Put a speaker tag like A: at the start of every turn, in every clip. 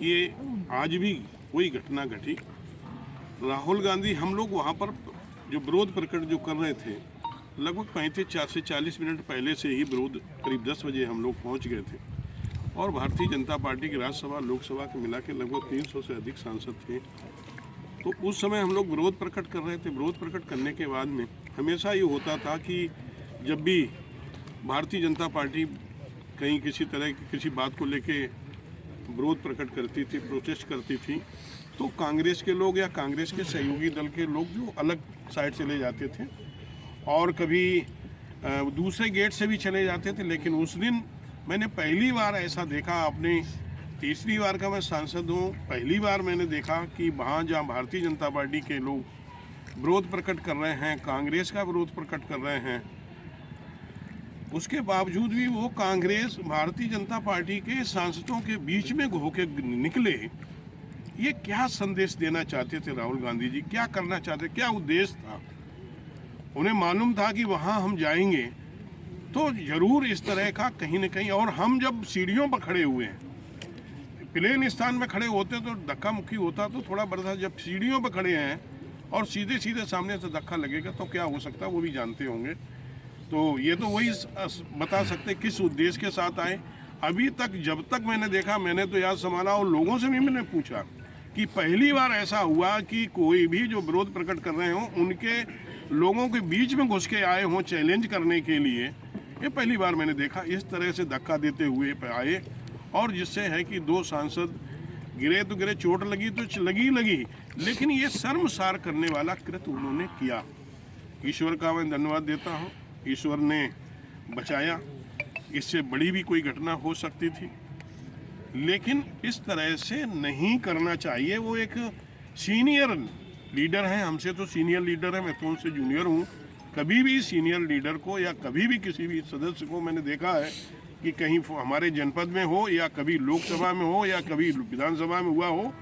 A: ये आज भी वही घटना घटी। राहुल गांधी, हम लोग वहाँ पर जो विरोध प्रकट जो कर रहे थे, लगभग 35 से 40 मिनट पहले से ही विरोध, करीब 10 बजे हम लोग पहुँच गए थे। और भारतीय जनता पार्टी की राज्यसभा लोकसभा के मिला के लगभग 300 से अधिक सांसद थे। तो उस समय हम लोग विरोध प्रकट कर रहे थे। विरोध प्रकट करने के बाद में हमेशा ये होता था कि जब भी भारतीय जनता पार्टी कहीं किसी तरह की किसी बात को लेके विरोध प्रकट करती थी, प्रोटेस्ट करती थी, तो कांग्रेस के लोग या कांग्रेस के सहयोगी दल के लोग जो अलग साइड चले जाते थे और कभी दूसरे गेट से भी चले जाते थे। लेकिन उस दिन मैंने पहली बार ऐसा देखा, अपने तीसरी बार का मैं सांसद हूँ, पहली बार मैंने देखा कि वहाँ जहाँ भारतीय जनता पार्टी के लोग विरोध प्रकट कर रहे हैं, कांग्रेस का विरोध प्रकट कर रहे हैं, उसके बावजूद भी वो कांग्रेस भारतीय जनता पार्टी के सांसदों के बीच में होके निकले। ये क्या संदेश देना चाहते थे राहुल गांधी जी? क्या करना चाहते, क्या उद्देश्य था? उन्हें मालूम था कि वहाँ हम जाएंगे तो जरूर इस तरह का कहीं न कहीं, और हम जब सीढ़ियों पर खड़े हुए हैं, प्लेन स्थान में खड़े होते तो धक्का मुक्की होता तो थोड़ा बड़ा, जब सीढ़ियों पर खड़े हैं और सीधे सीधे सामने से धक्का लगेगा तो क्या हो सकता है, वो भी जानते होंगे। तो ये तो वही बता सकते किस उद्देश्य के साथ आए। अभी तक जब तक मैंने देखा, मैंने तो याद संभाला और लोगों से भी मैंने पूछा कि पहली बार ऐसा हुआ कि कोई भी जो विरोध प्रकट कर रहे हों उनके लोगों के बीच में घुस के आए हों चैलेंज करने के लिए। ये पहली बार मैंने देखा इस तरह से धक्का देते हुए आए, और जिससे है कि 2 सांसद गिरे तो गिरे, चोट लगी तो लगी, लेकिन ये शर्मसार करने वाला कृत्य उन्होंने किया। ईश्वर का मैं धन्यवाद देता हूँ, ईश्वर ने बचाया। इससे बड़ी भी कोई घटना हो सकती थी, लेकिन इस तरह से नहीं करना चाहिए। वो एक सीनियर लीडर हैं, हमसे तो सीनियर लीडर है, मैं तो उनसे जूनियर हूँ। कभी भी सीनियर लीडर को या कभी भी किसी भी सदस्य को मैंने देखा है कि कहीं हमारे जनपद में हो या कभी लोकसभा में हो या कभी विधानसभा में हुआ हो,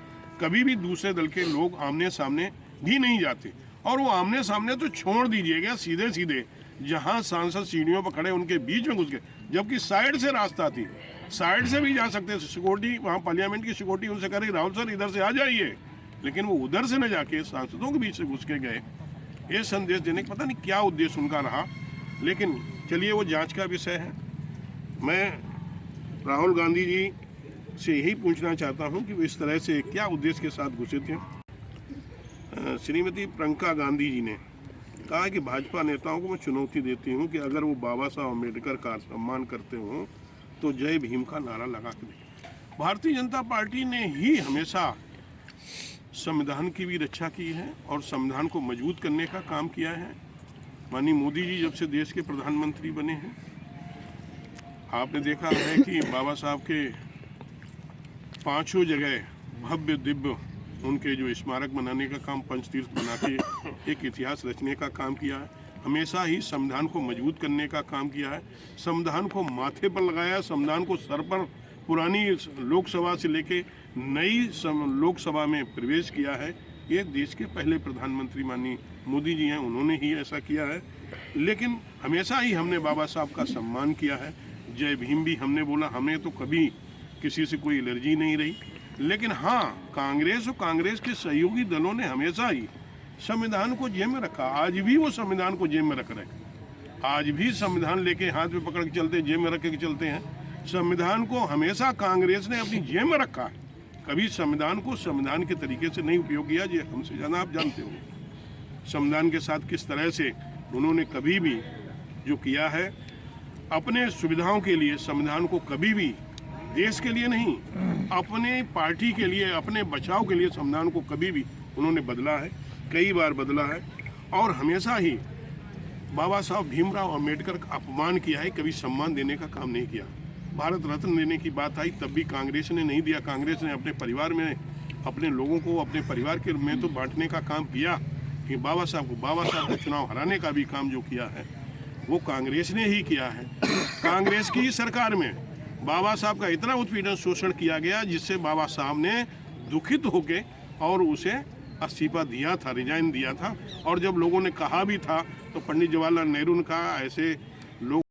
A: कभी भी दूसरे दल के लोग आमने सामने भी नहीं जाते। और वो आमने सामने तो छोड़ दीजिएगा, सीधे सीधे जहाँ सांसद सीढ़ियों पर खड़े उनके बीच में घुस गए, जबकि साइड से रास्ता थी, साइड से भी जा सकते। सिक्योरिटी वहाँ पार्लियामेंट की सिक्योरिटी उनसे कह रही राहुल सर इधर से आ जाइए, लेकिन वो उधर से न जाके सांसदों के बीच से घुस के गए। ये संदेश देने का पता नहीं क्या उद्देश्य उनका रहा, लेकिन चलिए वो जांच का विषय है। मैं राहुल गांधी जी से यही पूछना चाहता हूं कि वो इस तरह से क्या उद्देश्य के साथ घुसे थे। श्रीमती प्रियंका गांधी जी ने कहा कि भाजपा नेताओं को मैं चुनौती देती हूं कि अगर वो बाबा साहब अम्बेडकर का सम्मान करते हों तो जय भीम का नारा लगा के दें। भारतीय जनता पार्टी ने ही हमेशा संविधान की भी रक्षा की है और संविधान को मजबूत करने का काम किया है। माननीय मोदी जी जब से देश के प्रधानमंत्री बने हैं, आपने देखा है कि बाबा साहब के 5 जगह भव्य दिव्य उनके जो स्मारक बनाने का काम, पंचतीर्थ बना के एक इतिहास रचने का काम किया है। हमेशा ही संविधान को मजबूत करने का काम किया है। संविधान को माथे पर लगाया, संविधान को सर पर, पुरानी लोकसभा से लेके नई लोकसभा में प्रवेश किया है। ये देश के पहले प्रधानमंत्री माननीय मोदी जी हैं, उन्होंने ही ऐसा किया है। लेकिन हमेशा ही हमने बाबा साहब का सम्मान किया है। जय भीम भी हमने बोला, हमें तो कभी किसी से कोई एलर्जी नहीं रही। लेकिन हाँ, कांग्रेस और कांग्रेस के सहयोगी दलों ने हमेशा ही संविधान को जेब में रखा। आज भी वो संविधान को जेब में रख रहे हैं, आज भी संविधान लेके हाथ में पकड़ के चलते, जेब में रख के चलते हैं। संविधान को हमेशा कांग्रेस ने अपनी जेब में रखा है, कभी संविधान को संविधान के तरीके से नहीं उपयोग किया। ये हमसे ज़्यादा आप जानते हो संविधान के साथ किस तरह से उन्होंने कभी भी जो किया है अपने सुविधाओं के लिए, संविधान को कभी भी देश के लिए नहीं, अपने पार्टी के लिए, अपने बचाव के लिए संविधान को कभी भी उन्होंने बदला है, कई बार बदला है। और हमेशा ही बाबा साहब भीमराव अम्बेडकर का अपमान किया है, कभी सम्मान देने का काम नहीं किया। भारत रत्न देने की बात आई तब भी कांग्रेस ने नहीं दिया। कांग्रेस ने अपने परिवार में, अपने लोगों को अपने परिवार के में तो बांटने का काम किया कि बाबा साहब को चुनाव हराने का भी काम जो किया है वो कांग्रेस ने ही किया है। कांग्रेस की सरकार में बाबा साहब का इतना उत्पीड़न, शोषण किया गया जिससे बाबा साहब ने दुखित होके और उसे इस्तीफा दिया था, रिजाइन दिया था। और जब लोगों ने कहा भी था तो पंडित जवाहरलाल नेहरू ने कहा ऐसे लोग